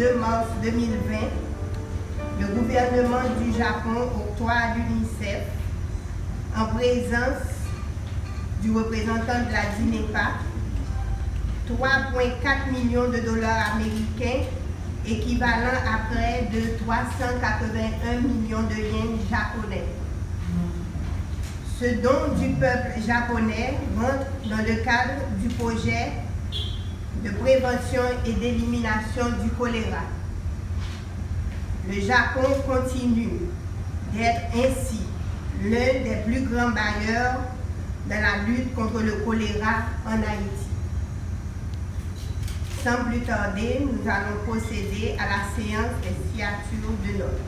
2 mars 2020, le gouvernement du Japon octroie à l'UNICEF, en présence du représentant de la DINEPA, 3,4 millions de dollars américains, équivalent à près de 381 millions de yens japonais. Ce don du peuple japonais rentre dans le cadre du projet de prévention et d'élimination du choléra. Le Japon continue d'être ainsi l'un des plus grands bailleurs dans la lutte contre le choléra en Haïti. Sans plus tarder, nous allons procéder à la séance des signatures de notes.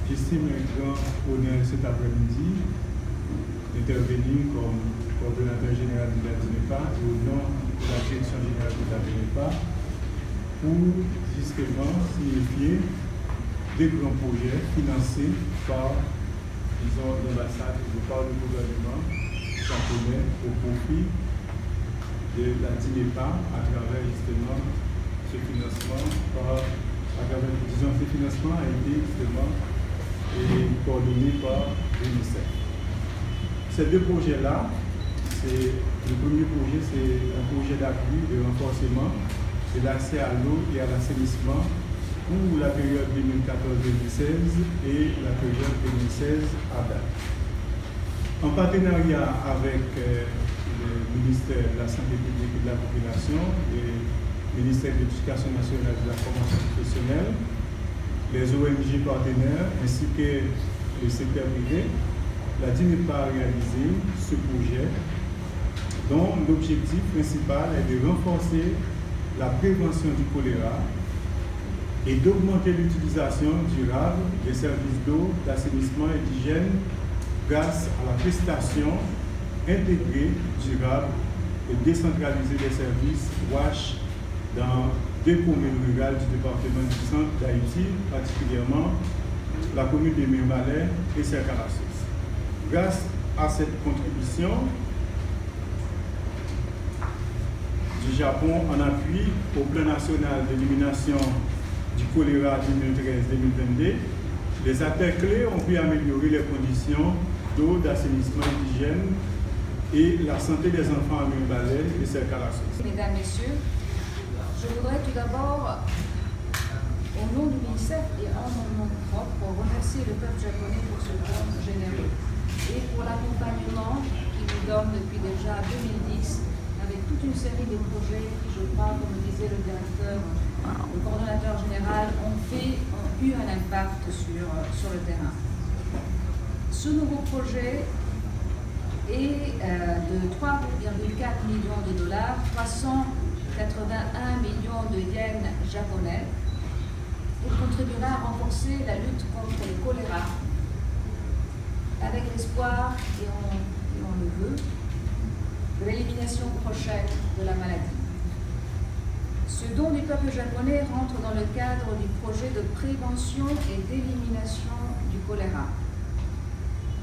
J'estime un grand honneur cet après-midi d'intervenir comme coordonnateur général de la DINEPA et au nom de la direction générale de la DINEPA pour justement signifier des grands projets financés par, disons, l'ambassade ou par le gouvernement japonais au profit de la DINEPA à travers justement ce financement ce financement a été justement coordonné par l'UNICEF. Ces deux projets-là, le premier projet, c'est un projet d'appui de renforcement de l'accès à l'eau et à l'assainissement pour la période 2014-2016 et la période 2016 à date. En partenariat avec le ministère de la Santé publique et de la Population, le ministère de l'Éducation nationale et de la formation professionnelle, les ONG partenaires ainsi que le secteur privé, la DINEPA a réalisé ce projet dont l'objectif principal est de renforcer la prévention du choléra et d'augmenter l'utilisation durable des services d'eau, d'assainissement et d'hygiène grâce à la prestation intégrée, durable et décentralisée des services WASH dans deux communes rurales du département du centre d'Haïti, particulièrement la commune de Mirmalais et Serre-Calassos. Grâce à cette contribution du Japon en appui au plan national d'élimination du choléra 2013-2022, les acteurs clés ont pu améliorer les conditions d'eau, d'assainissement et d'hygiène et la santé des enfants à Mirmalais et Serre-Calassos. Mesdames, Messieurs, je voudrais tout d'abord, au nom du ministère et en mon nom propre, remercier le peuple japonais pour ce don généreux et pour l'accompagnement qu'il nous donne depuis déjà 2010 avec toute une série de projets qui, je crois, comme disait le directeur, le coordonnateur général, ont eu un impact sur le terrain. Ce nouveau projet est de 3,4 millions de dollars, 381 millions de yens japonais. Il contribuera à renforcer la lutte contre le choléra avec l'espoir, et on le veut, de l'élimination prochaine de la maladie. Ce don du peuple japonais rentre dans le cadre du projet de prévention et d'élimination du choléra.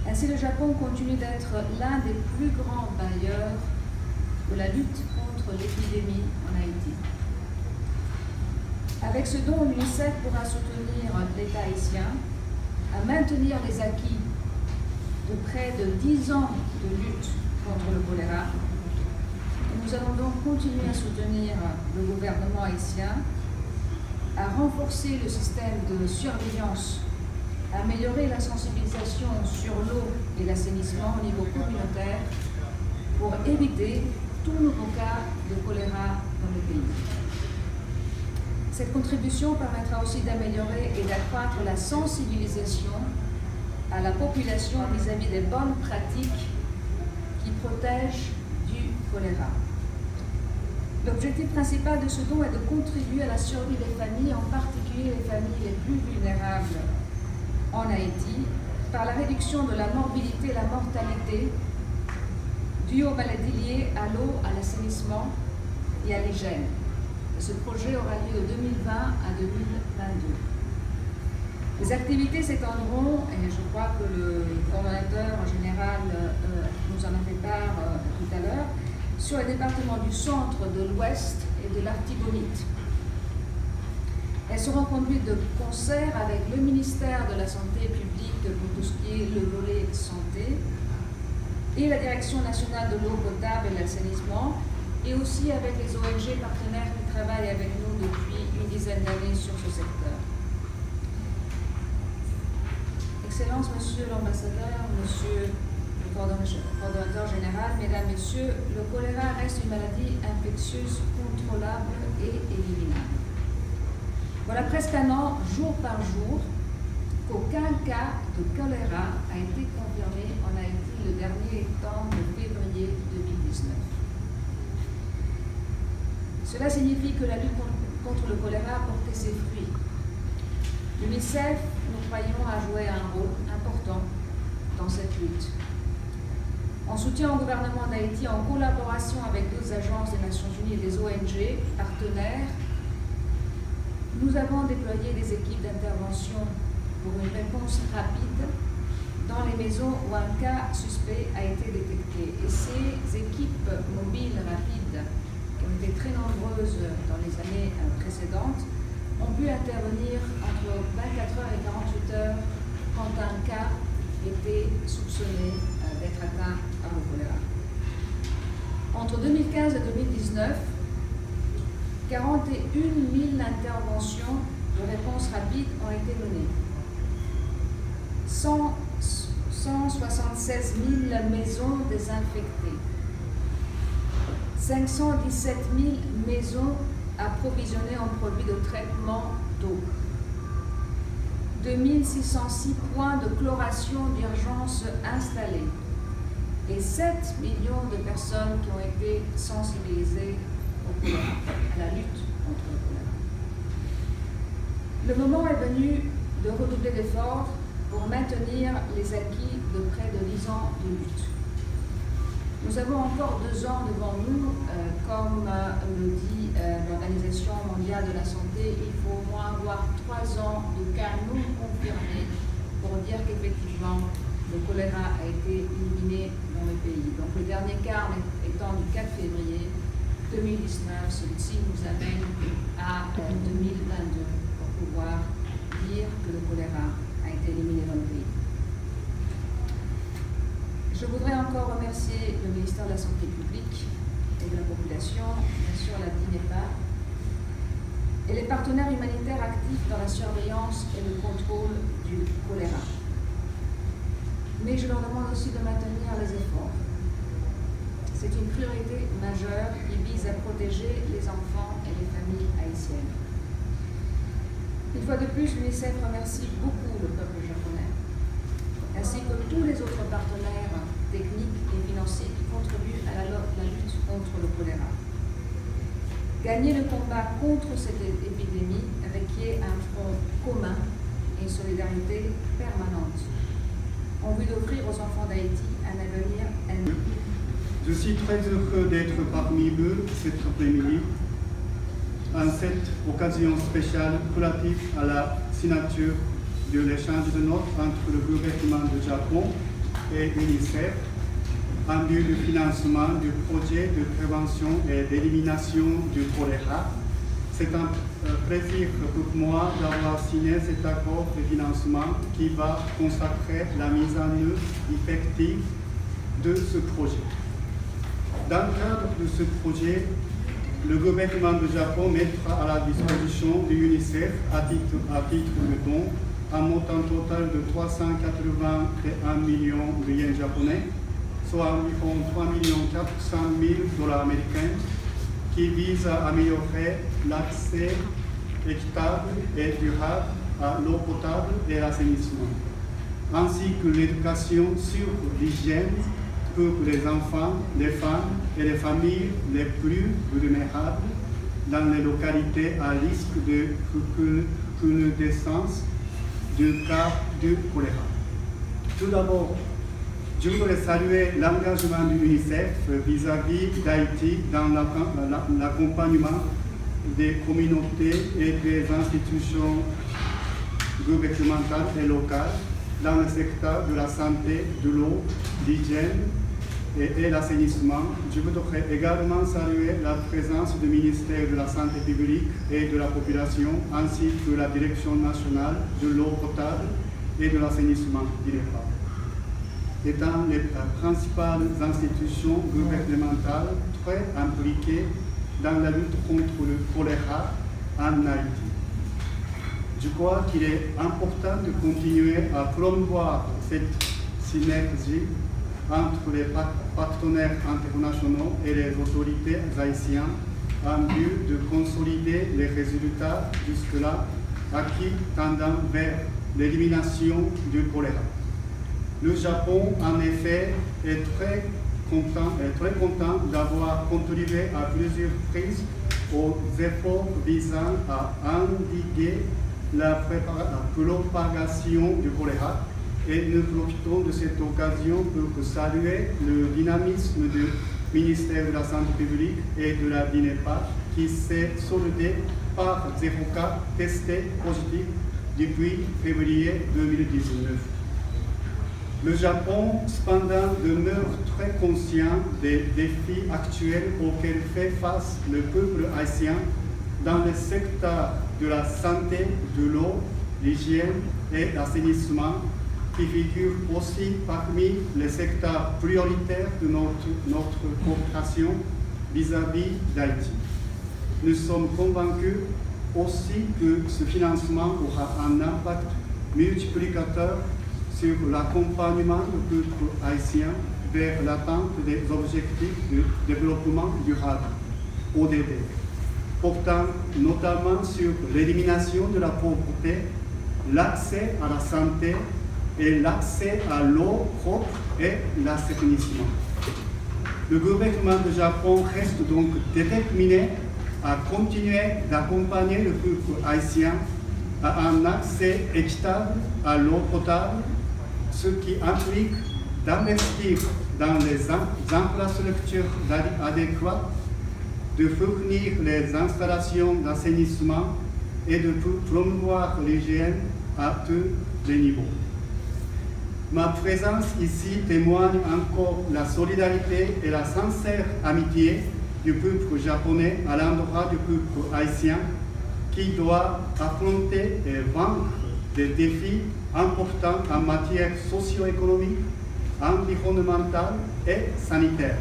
Ainsi, le Japon continue d'être l'un des plus grands bailleurs de la lutte contre l'épidémie en Haïti. Avec ce don, l'UNICEF pourra soutenir l'État haïtien à maintenir les acquis de près de 10 ans de lutte contre le choléra. Nous allons donc continuer à soutenir le gouvernement haïtien, à renforcer le système de surveillance, à améliorer la sensibilisation sur l'eau et l'assainissement au niveau communautaire pour éviter tout nouveau cas de choléra dans le pays. Cette contribution permettra aussi d'améliorer et d'accroître la sensibilisation à la population vis-à-vis des bonnes pratiques qui protègent du choléra. L'objectif principal de ce don est de contribuer à la survie des familles, en particulier les familles les plus vulnérables en Haïti, par la réduction de la morbidité et la mortalité due aux maladies liées à l'eau, à l'assainissement et à l'hygiène. Ce projet aura lieu de 2020 à 2022. Les activités s'étendront, et je crois que le coordonnateur général nous en a fait part tout à l'heure, sur les départements du centre, de l'ouest et de l'Artibonite. Elles seront conduites de concert avec le ministère de la Santé publique pour tout ce qui est le volet santé et la Direction nationale de l'eau potable et de l'assainissement, et aussi avec les ONG partenaires qui travaillent avec nous depuis une dizaine d'années sur ce secteur. Excellences, Monsieur l'ambassadeur, Monsieur le coordonnateur général, Mesdames, Messieurs, le choléra reste une maladie infectieuse contrôlable et éliminable. Voilà presque un an, jour par jour, qu'aucun cas de choléra a été confirmé en Haïti, le dernier étant de février 2019. Cela signifie que la lutte contre le choléra a porté ses fruits. L'UNICEF, nous croyons, a joué un rôle important dans cette lutte. En soutien au gouvernement d'Haïti, en collaboration avec d'autres agences des Nations Unies et des ONG partenaires, nous avons déployé des équipes d'intervention pour une réponse rapide dans les maisons où un cas suspect a été détecté. Et ces équipes mobiles rapides, qui ont été très nombreuses dans les années précédentes, ont pu intervenir entre 24 heures et 48 heures quand un cas était soupçonné d'être atteint par le choléra. Entre 2015 et 2019, 41 000 interventions de réponse rapide ont été menées. 176 000 maisons désinfectées. 517 000 maisons approvisionnées en produits de traitement d'eau. 2606 points de chloration d'urgence installés. Et 7 millions de personnes qui ont été sensibilisées au choléra, à la lutte contre le choléra. Le moment est venu de redoubler d'efforts pour maintenir les acquis de près de 10 ans de lutte. Nous avons encore 2 ans devant nous, comme le dit l'Organisation mondiale de la santé, il faut au moins avoir 3 ans de cas non confirmés pour dire qu'effectivement le choléra a été éliminé dans le pays. Donc le dernier cas étant du 4 février 2019, celui-ci nous amène à 2022 pour pouvoir dire que le choléra a été éliminé dans le pays. Je voudrais encore remercier le ministère de la Santé publique et de la population, bien sûr la DINEPA, et les partenaires humanitaires actifs dans la surveillance et le contrôle du choléra. Mais je leur demande aussi de maintenir les efforts. C'est une priorité majeure qui vise à protéger les enfants et les familles haïtiennes. Une fois de plus, l'UNICEF remercie beaucoup le peuple japonais, ainsi que tous les autres partenaires techniques et financiers qui contribuent à la lutte contre le choléra. Gagner le combat contre cette épidémie requiert un front commun et une solidarité permanente, en vue d'offrir aux enfants d'Haïti un avenir ennemi. Je suis très heureux d'être parmi eux cet après-midi, en cette occasion spéciale relative à la signature de l'échange de notes entre le gouvernement du Japon et l'UNICEF en vue du financement du projet de prévention et d'élimination du choléra. C'est un plaisir pour moi d'avoir signé cet accord de financement qui va consacrer la mise en œuvre effective de ce projet. Dans le cadre de ce projet, le gouvernement du Japon mettra à la disposition de l'UNICEF à titre de don un montant total de 381 millions de yens japonais, soit environ 3 400 000 $ américains, qui vise à améliorer l'accès équitable et durable à l'eau potable et à l'assainissement, ainsi que l'éducation sur l'hygiène pour les enfants, les femmes et les familles les plus vulnérables dans les localités à risque de recrudescence du cas du choléra. Tout d'abord, je voudrais saluer l'engagement de l'UNICEF vis-à-vis d'Haïti dans l'accompagnement des communautés et des institutions gouvernementales et locales dans le secteur de la santé, de l'eau, d'hygiène et l'assainissement. Je voudrais également saluer la présence du ministère de la Santé publique et de la population, ainsi que la Direction nationale de l'eau potable et de l'assainissement d'INEPA, étant les principales institutions gouvernementales très impliquées dans la lutte contre le choléra en Haïti. Je crois qu'il est important de continuer à promouvoir cette synergie entre les partenaires internationaux et les autorités haïtiennes en vue de consolider les résultats jusque-là acquis tendant vers l'élimination du choléra. Le Japon, en effet, est très content d'avoir contribué à plusieurs reprises aux efforts visant à endiguer la propagation du choléra, et nous profitons de cette occasion pour saluer le dynamisme du ministère de la Santé publique et de la DINEPA qui s'est soldé par 0 cas testés positifs depuis février 2019. Le Japon, cependant, demeure très conscient des défis actuels auxquels fait face le peuple haïtien dans le secteur de la santé, de l'eau, l'hygiène et l'assainissement, qui figurent aussi parmi les secteurs prioritaires de notre coopération vis-à-vis d'Haïti. Nous sommes convaincus aussi que ce financement aura un impact multiplicateur sur l'accompagnement du peuple haïtien vers l'atteinte des objectifs de développement durable, ODD, portant notamment sur l'élimination de la pauvreté, l'accès à la santé et l'accès à l'eau propre et l'assainissement. Le gouvernement du Japon reste donc déterminé à continuer d'accompagner le peuple haïtien à un accès équitable à l'eau potable, ce qui implique d'investir dans les infrastructures adéquates, de fournir les installations d'assainissement et de promouvoir l'hygiène à tous les niveaux. Ma présence ici témoigne encore la solidarité et la sincère amitié du peuple japonais à l'endroit du peuple haïtien qui doit affronter et vaincre des défis importants en matière socio-économique, environnementale et sanitaire.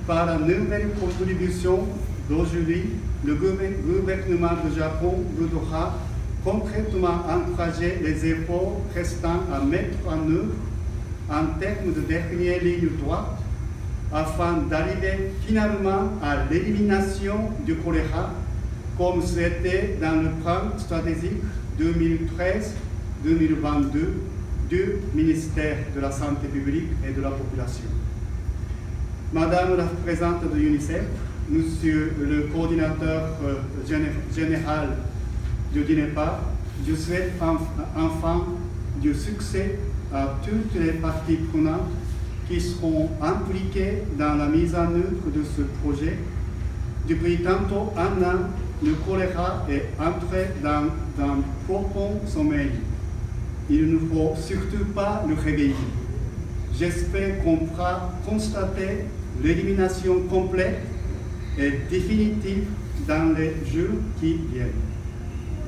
Par la nouvelle contribution d'aujourd'hui, le gouvernement du Japon voudra concrètement encourager les efforts restants à mettre en œuvre en termes de dernière ligne droite afin d'arriver finalement à l'élimination du choléra comme c'était dans le plan stratégique 2013-2022 du ministère de la Santé publique et de la population. Madame la présidente de l'UNICEF, Monsieur le coordinateur général de DINEPA, je souhaite enfin du succès à toutes les parties prenantes qui seront impliquées dans la mise en œuvre de ce projet. Depuis tantôt un an, le choléra est entré dans un profond sommeil. Il ne faut surtout pas le réveiller. J'espère qu'on pourra constater l'élimination complète et définitive dans les jours qui viennent.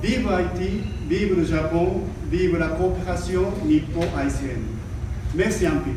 Vive Haïti, vive le Japon, vive la coopération nippo-haïtienne. Merci un peu.